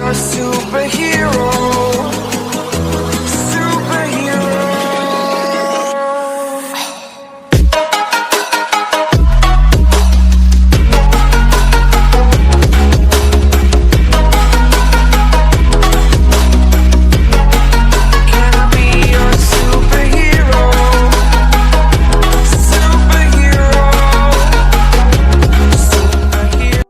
your superhero? Superhero. Can I be your superhero? Superhero. Superhero.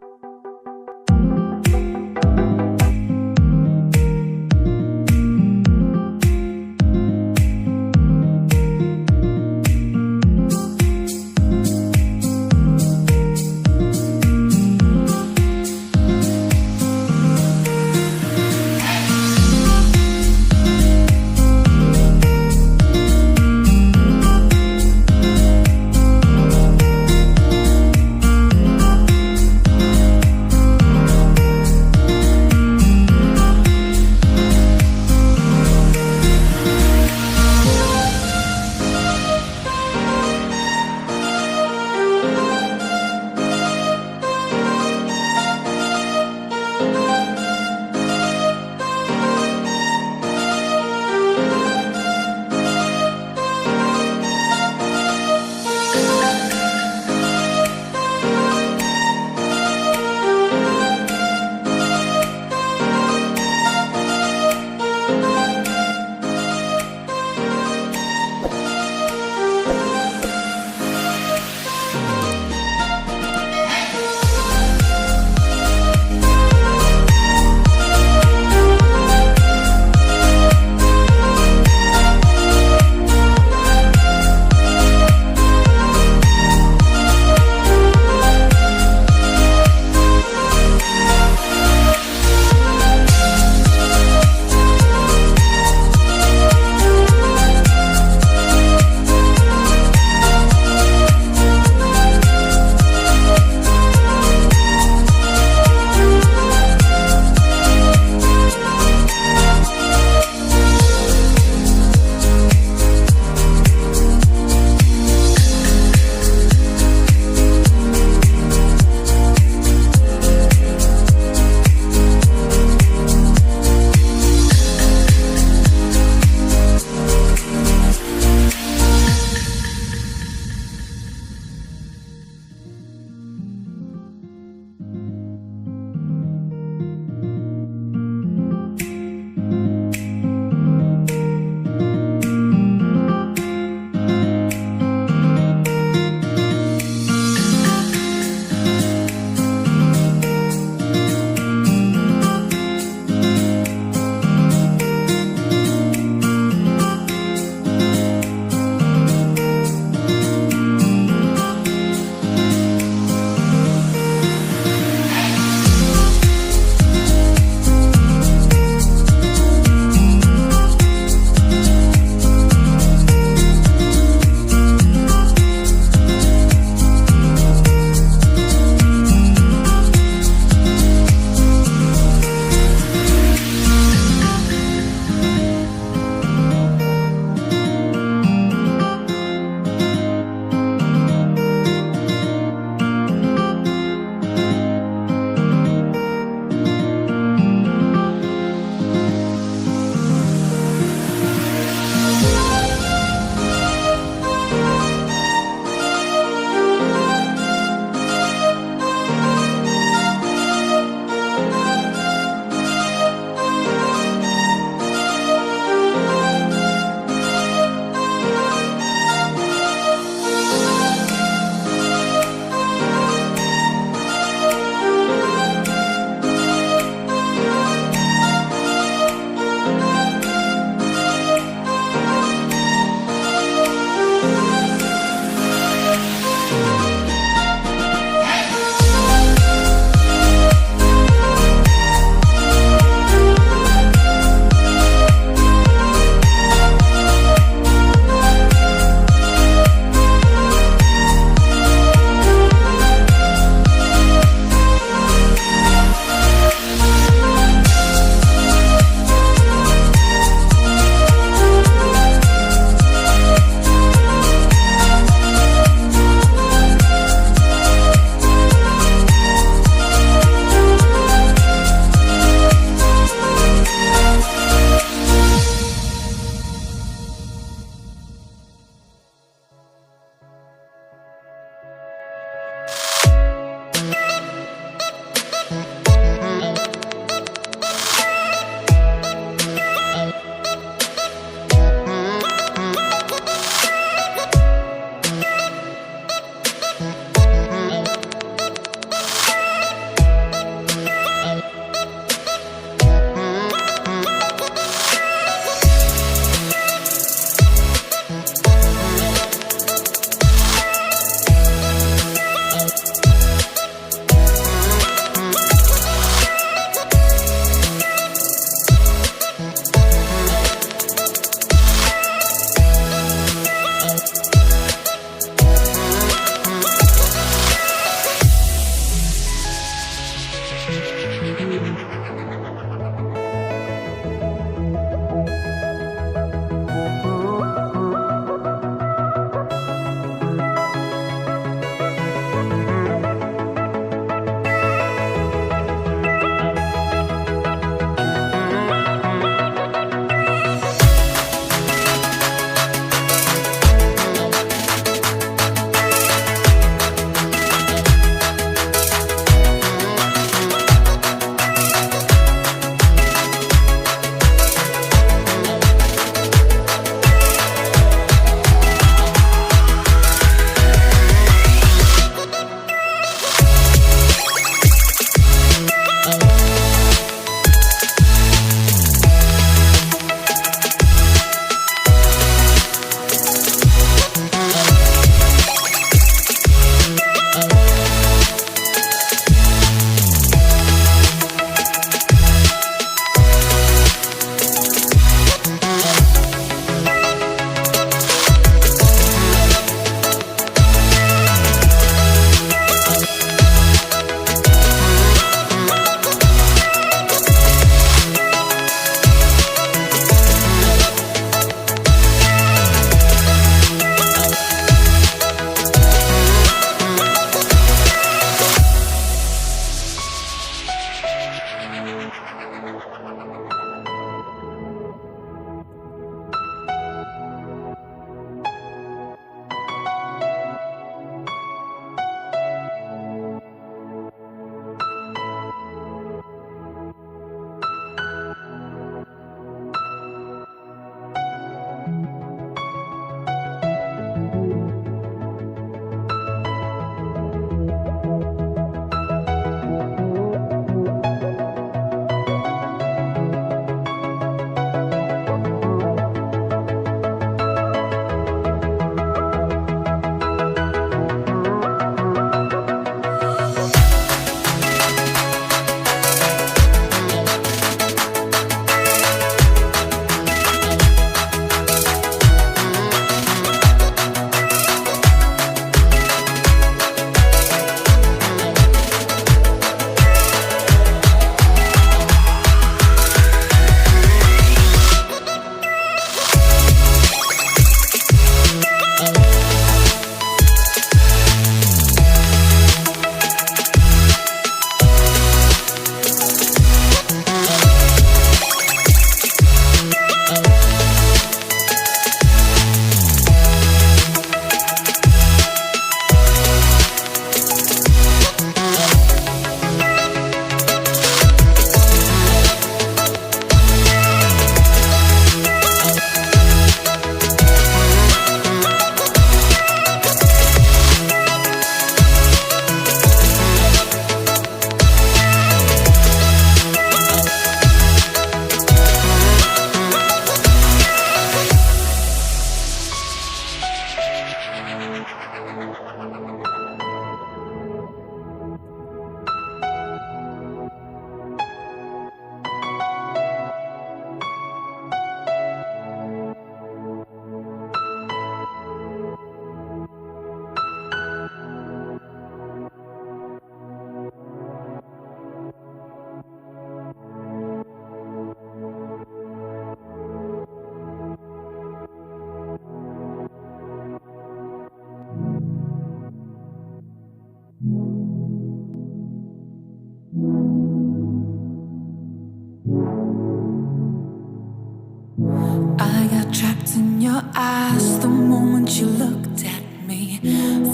in your eyes the moment you looked at me.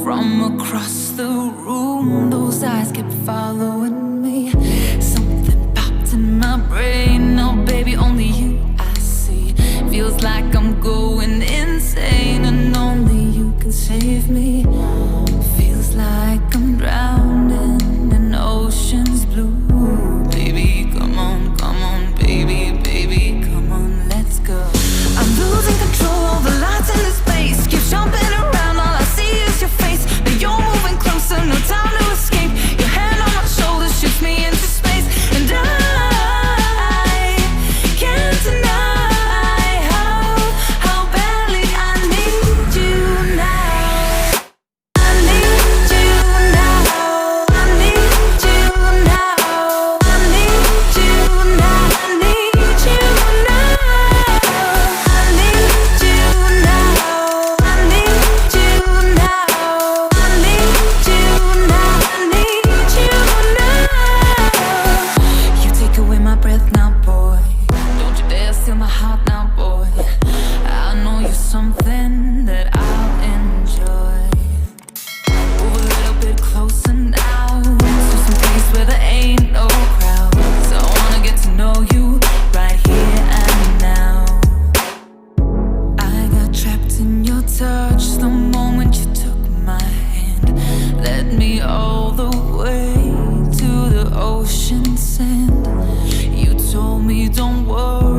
From across the room, those eyes kept following me. Something popped in my brain. Now, baby, only you I see. Feels like I'm going insane, and only you can save me. Feels like I'm drowning in ocean's blue. Baby, come on, baby, baby, come on, let's go. I'm losing control of the lights in this space. Keep jumping around, all I see is your face. But you're moving closer, no time to escape. Your hand on my shoulder shoots me into space, and I can't deny how badly I need you now. I need you now. I need you now. I need you now. I need you now. I need you now. I need you now. I need you now. I need you now. You take away my breath now, boy. Don't you dare steal my heart now, boy. I know you're something that I'll enjoy. Move a little bit closer now, to some place where there ain't no crowds. I wanna get to know you right here and now. I got trapped in your touch the moment you took my hand. Led me all the way to the ocean sand. You told me don't worry,